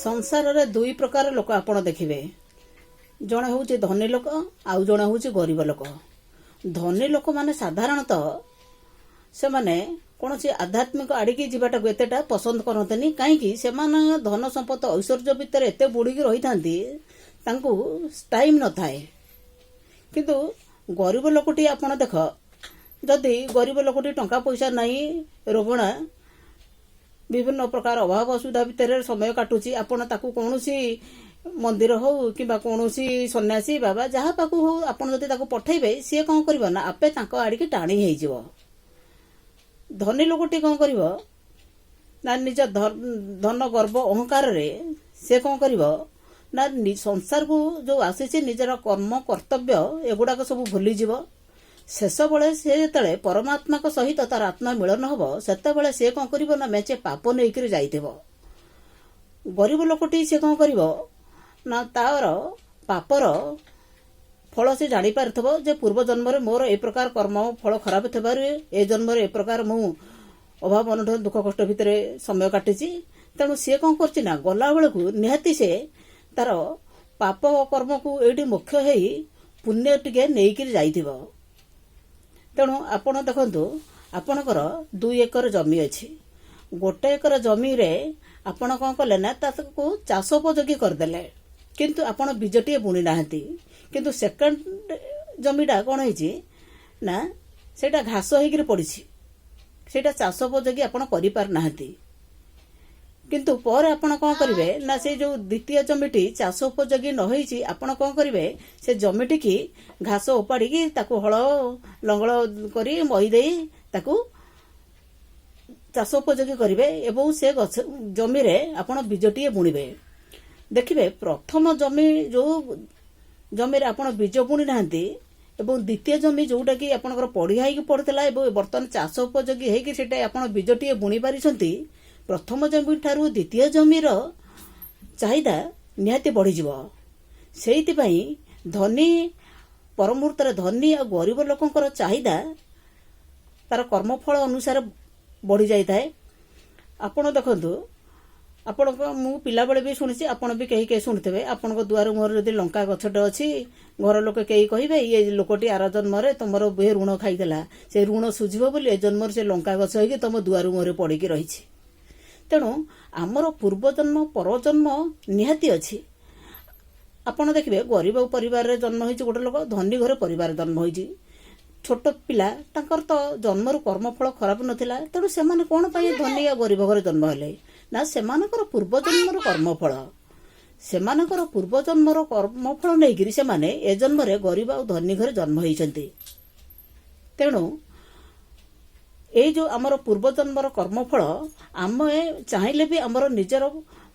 संसार रे दुई प्रकार लोक आपण देखिबे। जड़े हूँ धनी लोक आउ जड़े हूँ गरीब लोक। धनी लोक माने साधारणतः से माने कौन सी आध्यात्मिक आड़िकी जीवाटा एतेटा पसंद करते कहीं से धन संपत्ति ऐश्वर्य भितर एत बुड़ी रही था टाइम न थाए। किंतु गरीब लोकटी आपण देख जदि गरीब लोकटी टंका पैसा नहीं रोगणा विभिन्न प्रकार अभाव असुविधा भितर समय काटुची आपण ताकू कौनसी मंदिर हो कि कौनसी सन्यासी बाबा जहाँ पाक हो आपण जदि ताकू पठेबे सी कौन कर ना आपे आड़िकी टाणी हो। धनी लोकटी कौन कर ना निज धन गर्व अहंकार रे से कौन कर ना संसार को जो आसी निजर कर्म कर्तव्य एगुड़ाक सब भूली जीव। शेष बड़े से जिते परमात्मा सहित तार आत्मा मिलन हम सेते बड़े से कौन कर ना मेचे पाप नहीं जाइथिबो। गरीब लोकटी से कौन कर ना तार पापर फल से जानी पारथबो जे पूर्व जन्म रे मोर ए प्रकार कर्म फल खराब थबारे ए जन्म रे ए प्रकार मु अभाव अनटन दुख कष्ट भितर समय काटिची। तेणु सी कौन करछि ना गला बेल को निहाती से तार पाप कर्म को एठी मुख्य हेई पुण्य टिके नेइकिर जाइथिबो। तेणु आपण देखंतु आपणकर 2 एकर जमी अछि। 1 एकर जमी रे आपण कौन कले ना ताको चाष उपयोगी करदेले किंतु आपण बीजटीए बुणी नाहंती। किंतु सेकंड जमीटा कौन है ना सेटा घास होकर पड़ी सेटा चाष उपयोगी आपण करि पार नाहंती। किंतु पर आपण कौन करिवे ना से जो द्वितीय जमीटी चाष उपयोगी न होईची आपण कौन करिवे से जमीटी की घास उपाड़ी की ताकू हल लंगल करी मही देई ताकू चाष उपयोगी करिवे एवं से जमी रे आपण बीजटीए बुणिबे। देखिबे प्रथम जमी जो जमी रे आपण बीज बुणी नाहंती एवं द्वितीय जमी जोटा कि आपनकर पढ़िया ही पड़ता एवं बर्तमान चाष उपयोगी होगी सेटा आपण बीजटीए बुणी पारिसंती। प्रथम जमी ठारू द्वितीय जमीर चाहिदा निहाती बढ़ी जीवो। सेहिति पई धनी परमुहूर्त धनी और गरीब लोकंकर चाहिदा तार कर्मफल अनुसार बढ़ी जाई थाए। आपण देखंतु आपण मु पिला बेले भी शुणी आपण भी कहीं कहीं शुणुवे आपण दुआर मुहर जदि लंका गछटे अच्छी घर लोक कई कहे ये लोकटी आर जन्म तुम बे ऋण खाईदेला से ऋण सुझिब बोली ए जन्म से लंका गछ होगी तुम दुआर मुहर पड़िकी रही। तेणु आमर पूर्वजन्म परजन्म निहाती अच्छी। आपण देखिए गरीब परिवार जन्म हो गोटे लोक धनी घर परिवार जन्म हो छोट पिला तांकर तो जन्मरु कर्मफल खराब नथिला। तेणु से कौन पाई धनी या गरीब घर जन्म हेले ना सेमानकर पूर्वजन्मर कर्मफल सेमानकर पूर्वजन्मर कर्मफल नहीं से माने ए जन्म रे गरीब और धनी घर जन्म होइछंती। तेणु ए जो आमर पूर्वजन्मर कर्मफल आम चाहिले भी आमर निजर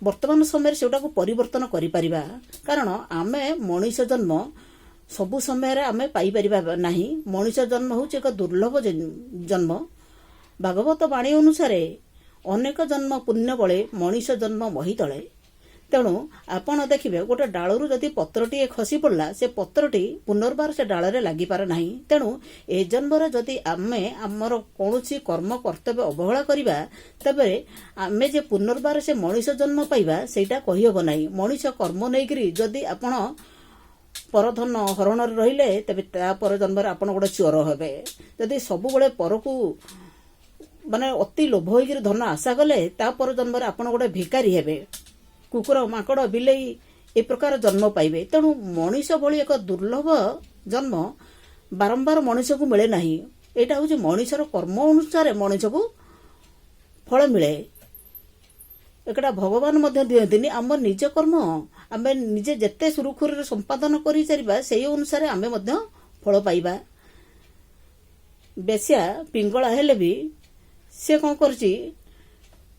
वर्तमान समय सेटा को परिवर्तन करि परिबा। कारण आमे मनुष्य जन्म सबु समय रे आमे पाई परिबा नाही। मनुष्य जन्म होउछ एक दुर्लभ जन्म। भागवत वाणी अनुसार अनेक जन्म पुण्य बळे मनुष्य जन्म मही तळे। तेणु आपण देखिबे गोटे डालरू जदि पत्रटी खसी पड़ला से पत्रटी पुनर्बार से डालरे लागि पार नाही। तेणु ए जन्मरे जदि आमे आमर कौनसी कर्म कर्तव्य अवहेला करिबा तबे आमे जे पुनर्बार से मनुष्य जन्म पाइबा सेटा कहि हबो नाही। मनुष्य कर्म नेइकरी जदि आपण परधन हरण रहिले तबे ता पर जन्मरे आपण गोटे चोर हेबे। जदि सब बेले परकू माने अति लोभ होकर धन आशा गले ता पर जन्म आपण गोटे भिकारी हेबे। कुकुर माकड़ बिलेई ए प्रकार जन्म पाइबे। तेणु मनुष्य भली एक दुर्लभ जन्म बारंबार मनुष्य को मिले नहीं। एटा हूँ मनुष्यर कर्म अनुसार मनुष्य को फल मिले। एकटा भगवान मध्य दियंतिनी आम निज कर्म आमे निजे जेते सुरुखुर संपादन करि चरिबा सेही अनुसार आमे मध्य फल पाइबा। बेस्या पिंगला हेले भी से कौन करची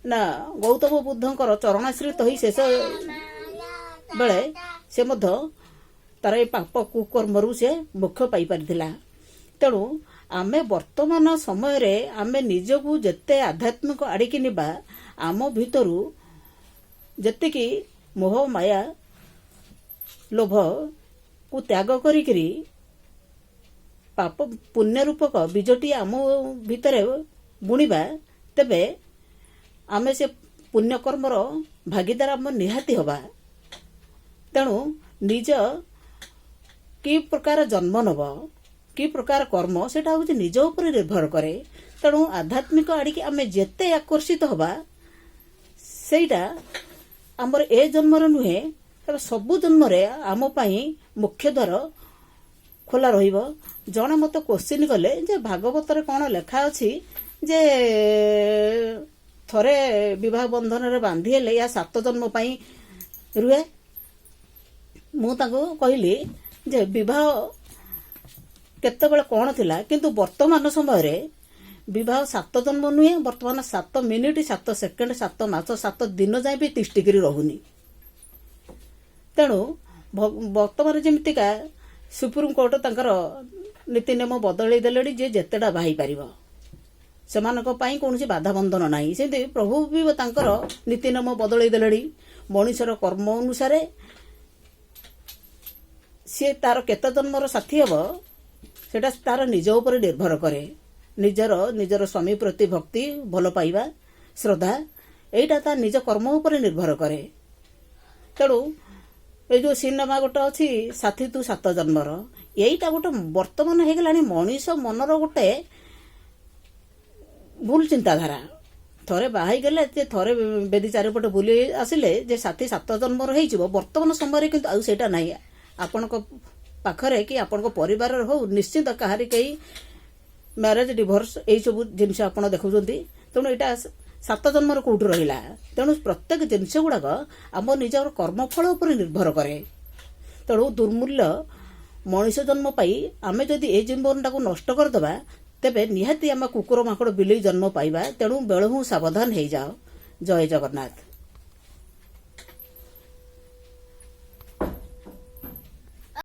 ना गौतम बुद्धंकर चरणाश्रित ही शेष बेले से मध्य तार पाप कुकर्मरु से मोक्ष पाई परिथिला। तेणु आमे वर्तमान समय रे आमे निजकू जेते आध्यात्मिक आड़िकी निबा आम भितरु जेतिकी मोह माया लोभ को त्याग करिकरी पाप पुण्य रूपक बीजटी आम भितर बुणिबा तेबे आमे से ପୁଣ୍ୟକର୍ମର ଭାଗିଦାର ଆମେ ନିହାତି ହେବା। ତେଣୁ ନିଜ କି ପ୍ରକାର ଜନ୍ମ ନେବ, କି ପ୍ରକାର କର୍ମ, ସେଇଟା ହେଉଛି ନିଜ ଉପରେ ନିର୍ଭର କରେ। ତେଣୁ ଆଧ୍ୟାତ୍ମିକ ଆଡ଼ିକି ଆମେ ଯେତେ ଆକର୍ଷିତ ହେବା, ସେଇଟା ଆମର ଏ ଜନ୍ମରେ ନୁହେଁ, ତେବେ ସବୁ ଜନ୍ମରେ ଆମ ପାଇଁ ମୁଖ୍ୟ ଦ୍ୱାର ଖୋଲା ରହିବ। ଜଣେ ମୋତେ କୋଶ୍ଚିନ୍ କଲେ ଯେ ଭାଗବତରେ କ'ଣ ଲେଖା ଅଛି ଯେ ଥରେ ବିବାହ ବନ୍ଧନରେ ବାନ୍ଧି ହେଲେ ୟା 7 ଜନ୍ମ ପାଇଁ ରୁହେ। ମୁଁ ତାଙ୍କୁ କହିଲି ଯେ ବିବାହ କେତେବେଳେ କ'ଣ ଥିଲା, କିନ୍ତୁ ବର୍ତ୍ତମାନ ସମୟରେ ବିବାହ 7 ଜନ୍ମ ନୁହେଁ, ବର୍ତ୍ତମାନ 7 ମିନିଟ୍, 7 ସେକେଣ୍ଡ, 7 ମାସ, 7 ଦିନ ଯାଏ ବି ତିଷ୍ଠିକିରି ରହୁନି। ତେଣୁ ବର୍ତ୍ତମାନ ଯେମିତିକା ସୁପ୍ରିମକୋର୍ଟ ତାଙ୍କର ନୀତି ନିୟମ ବଦଳେଇ ଦେଲେଣି ଯେ ଯେତେଟା ବାହା ହେଇପାରିବ, ସେମାନଙ୍କ ପାଇଁ କୌଣସି ବାଧାବନ୍ଧନ ନାହିଁ। ସେମିତି ପ୍ରଭୁ ବି ତାଙ୍କର ନୀତି ନିୟମ ବଦଳେଇ ଦେଲେଣି। ମଣିଷର କର୍ମ ଅନୁସାରେ ସିଏ ତାର କେତେ ଜନ୍ମର ସାଥୀ ହେବ, ସେଟା ତାର ନିଜ ଉପରେ ନିର୍ଭର କରେ। ନିଜର ସ୍ୱାମୀ ପ୍ରତି ଭକ୍ତି, ଭଲ ପାଇବା, ଶ୍ରଦ୍ଧା, ଏଇଟା ତା ନିଜ କର୍ମ ଉପରେ ନିର୍ଭର କରେ। ତେଣୁ ଏଇ ଯୋଉ ସିନେମା ଗୋଟେ ଅଛି ସାଥୀ ତୁ 7 ଜନ୍ମର, ଏଇଟା ଗୋଟେ ବର୍ତ୍ତମାନ ହେଇଗଲାଣି ମଣିଷ ମନର ଗୋଟେ ଭୁଲ ଚିନ୍ତାଧାରା। ଥରେ ବାହା ହେଇଗଲେ, ଥରେ ବେଦି ଚାରିପଟେ ବୁଲି ଆସିଲେ ଯେ ସାଥୀ 7 ଜନ୍ମର ହେଇଯିବ, ବର୍ତ୍ତମାନ ସମୟରେ କିନ୍ତୁ ଆଉ ସେଇଟା ନାହିଁ। ଆପଣଙ୍କ ପାଖରେ କି ଆପଣଙ୍କ ପରିବାରରେ ହଉ, ନିଶ୍ଚିତ କାହାରି କେହି ମ୍ୟାରେଜ, ଡିଭୋର୍ସ ଏଇସବୁ ଜିନିଷ ଆପଣ ଦେଖୁଛନ୍ତି। ତେଣୁ ଏଇଟା 7 ଜନ୍ମର କୋଉଠି ରହିଲା? ତେଣୁ ପ୍ରତ୍ୟେକ ଜିନିଷ ଗୁଡ଼ାକ ଆମ ନିଜର କର୍ମଫଳ ଉପରେ ନିର୍ଭର କରେ। ତେଣୁ ଦୁର୍ମୂଲ୍ୟ ମଣିଷ ଜନ୍ମ ପାଇଁ ଆମେ ଯଦି ଏ ଜୀବନଟାକୁ ନଷ୍ଟ କରିଦେବା, ତେବେ ନିହାତି ଆମେ କୁକୁର ମାଙ୍କଡ଼ ବିଲେଇ ଜନ୍ମ ପାଇବା। ତେଣୁ ବେଳୁ ସାବଧାନ ହେଇଯାଅ। ଜୟ ଜଗନ୍ନାଥ।